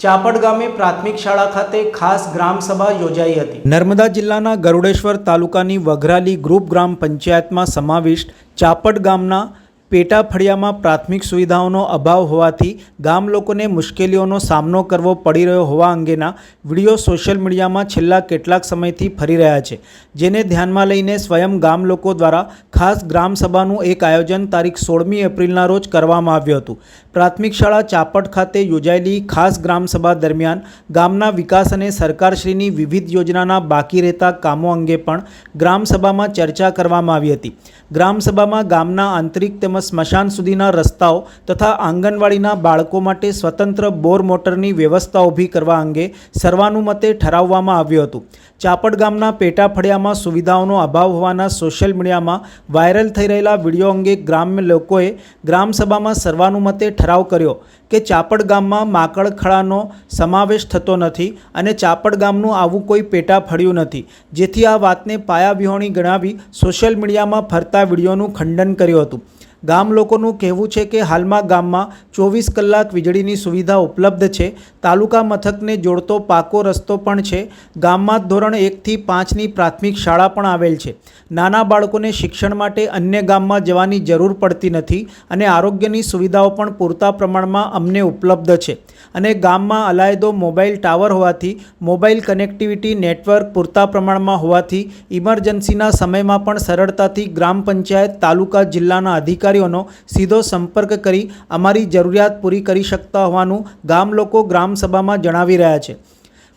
ચાપડ ગામે પ્રાથમિક શાળા ખાતે ખાસ ગ્રામ સભા યોજાઈ હતી। નર્મદા જિલ્લાના ગરુડેશ્વર તાલુકાની વઘરાલી ગ્રુપ ગ્રામ પંચાયતમાં સમાવિષ્ટ ચાપડ ગામના પેટા ફળિયામાં પ્રાથમિક સુવિધાઓનો અભાવ હોવાથી ગામ લોકોને મુશ્કેલીઓનો સામનો કરવો પડી રહ્યો હોવા અંગેના વિડીયો સોશિયલ મીડિયામાં છેલ્લા કેટલાક સમયથી ફરી રહ્યા છે, જેને ધ્યાનમાં લઈને સ્વયં ગામ લોકો દ્વારા ખાસ ગ્રામ સભાનું એક આયોજન તારીખ 16મી એપ્રિલના રોજ કરવામાં આવ્યું હતું। પ્રાથમિક શાળા ચાપડ ખાતે યોજાયેલી ખાસ ગ્રામ સભા દરમિયાન ગામના વિકાસ અને સરકારશ્રીની વિવિધ યોજનાના બાકી રહેતા કામો અંગે પણ ગ્રામ સભામાં ચર્ચા કરવામાં આવી હતી। ગ્રામ સભામાં ગામના આંતરિક તેમજ સ્મશાન સુધીના રસ્તાઓ તથા આંગણવાડીના બાળકો માટે સ્વતંત્ર બોર મોટરની વ્યવસ્થા ઊભી કરવા અંગે સર્વાનુમતે ઠરાવવામાં આવ્યું હતું। ચાપડ ગામના પેટા ફળિયામાં સુવિધાઓનો અભાવ હોવાના સોશિયલ મીડિયામાં વાયરલ થઈ રહેલા વિડીયો અંગે ગ્રામ્ય લોકોએ ગ્રામ સભામાં સર્વાનુમતે ઠરાવ કર્યો કે ચાપડ ગામમાં માકડખળાનો સમાવેશ થતો નથી અને ચાપડ ગામનું આવું કોઈ પેટા ફળિયું નથી, જેથી આ વાતને પાયાવિહોણી ગણાવી સોશિયલ મીડિયામાં ફરતા વિડીયોનું ખંડન કર્યું હતું। ગામ લોકોનું કહેવું છે કે હાલમાં ગામમાં 24 કલાક વીજળીની સુવિધા ઉપલબ્ધ છે, તાલુકા મથકને જોડતો પાકો રસ્તો પણ છે, ગામમાં ધોરણ 1 થી 5ની પ્રાથમિક શાળા પણ આવેલ છે, નાના બાળકોને શિક્ષણ માટે અન્ય ગામમાં જવાની જરૂર પડતી નથી અને આરોગ્યની સુવિધાઓ પણ પૂરતા પ્રમાણમાં અમને ઉપલબ્ધ છે અને ગામમાં અલાયદો મોબાઈલ ટાવર હોવાથી મોબાઈલ કનેક્ટિવિટી નેટવર્ક પૂરતા પ્રમાણમાં હોવાથી ઇમરજન્સીના સમયમાં પણ સરળતાથી ગ્રામ પંચાયત, તાલુકા, જિલ્લાના અધિકારીઓનો સીધો સંપર્ક કરી અમારી જરૂરિયાત પૂરી કરી શકતા હોવાનું ગામ લોકો ગ્રામ સભામાં જણાવી રહ્યા છે।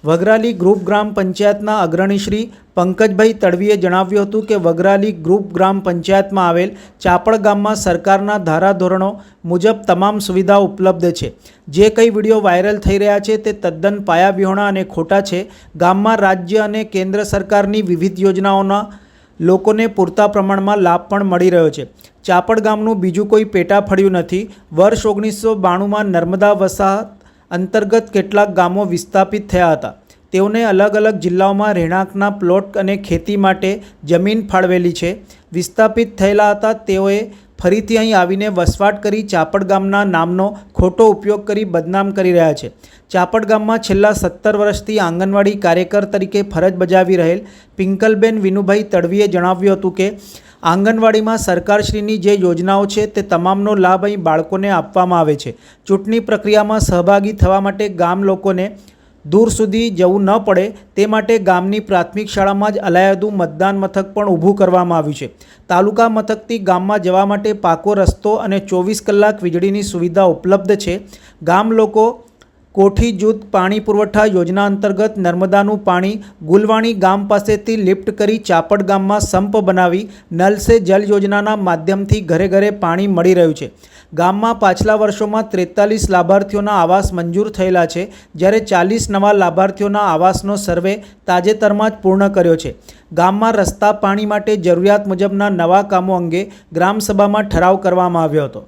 વઘરાલી ગ્રુપ ગ્રામ પંચાયતના અગ્રણી શ્રી પંકજભાઈ તડવીએ જણાવ્યું હતું કે વઘરાલી ગ્રુપ ગ્રામ પંચાયતમાં આવેલ ચાપડ ગામમાં સરકારના ધારાધોરણો મુજબ તમામ સુવિધાઓ ઉપલબ્ધ છે। જે કંઈ વિડીયો વાયરલ થઈ રહ્યા છે તે તદ્દન પાયાવિહોણા અને ખોટા છે। ગામમાં રાજ્ય અને કેન્દ્ર સરકારની વિવિધ યોજનાઓના લોકોને પૂરતા પ્રમાણમાં લાભ પણ મળી રહ્યો છે। ચાપડ ગામનું બીજું કોઈ પેટા ફળિયું નથી। વર્ષ 1992માં નર્મદા વસાહત અંતર્ગત કેટલાક ગામો વિસ્થાપિત થયા હતા, તેઓને અલગ અલગ જિલ્લાઓમાં રહેણાંકના પ્લોટ અને ખેતી માટે જમીન ફાળવેલી છે। વિસ્થાપિત થયેલા હતા તેઓએ ફરીથી અહીં આવીને વસવાટ કરી ચાપડ ગામના નામનો ખોટો ઉપયોગ કરી બદનામ કરી રહ્યા છે। ચાપડ ગામમાં છેલ્લા 17 વર્ષથી આંગણવાડી કાર્યકર તરીકે ફરજ બજાવી રહેલ પિંકલબેન વિનુભાઈ તડવીએ જણાવ્યું હતું કે આંગણવાડીમાં સરકારશ્રીની જે યોજનાઓ છે તે તમામનો લાભ અહીં બાળકોને આપવામાં આવે છે। ચૂંટણી પ્રક્રિયામાં સહભાગી થવા માટે ગામ લોકોને દૂર સુધી જવું ન પડે તે માટે ગામની પ્રાથમિક શાળામાં જ અલાયદું મતદાન મથક પણ ઊભું કરવામાં આવ્યું છે। તાલુકા મથકથી ગામમાં જવા માટે પાકો રસ્તો અને 24 કલાક વીજળીની સુવિધા ઉપલબ્ધ છે। ગામ લોકો કોઠી જૂથ પાણી પુરવઠા યોજના અંતર્ગત નર્મદાનું પાણી ગુલવાણી ગામ પાસેથી લિફ્ટ કરી ચાપડ ગામમાં સંપ બનાવી નલ સે જલ યોજનાના માધ્યમથી ઘરે ઘરે પાણી મળી રહ્યું છે। ગામમાં પાછલા વર્ષોમાં 43 લાભાર્થીઓના આવાસ મંજૂર થયેલા છે, જ્યારે 40 નવા લાભાર્થીઓના આવાસનો સર્વે તાજેતરમાં જ પૂર્ણ કર્યો છે। ગામમાં રસ્તા, પાણી માટે જરૂરિયાત મુજબના નવા કામો અંગે ગ્રામસભામાં ઠરાવ કરવામાં આવ્યો હતો।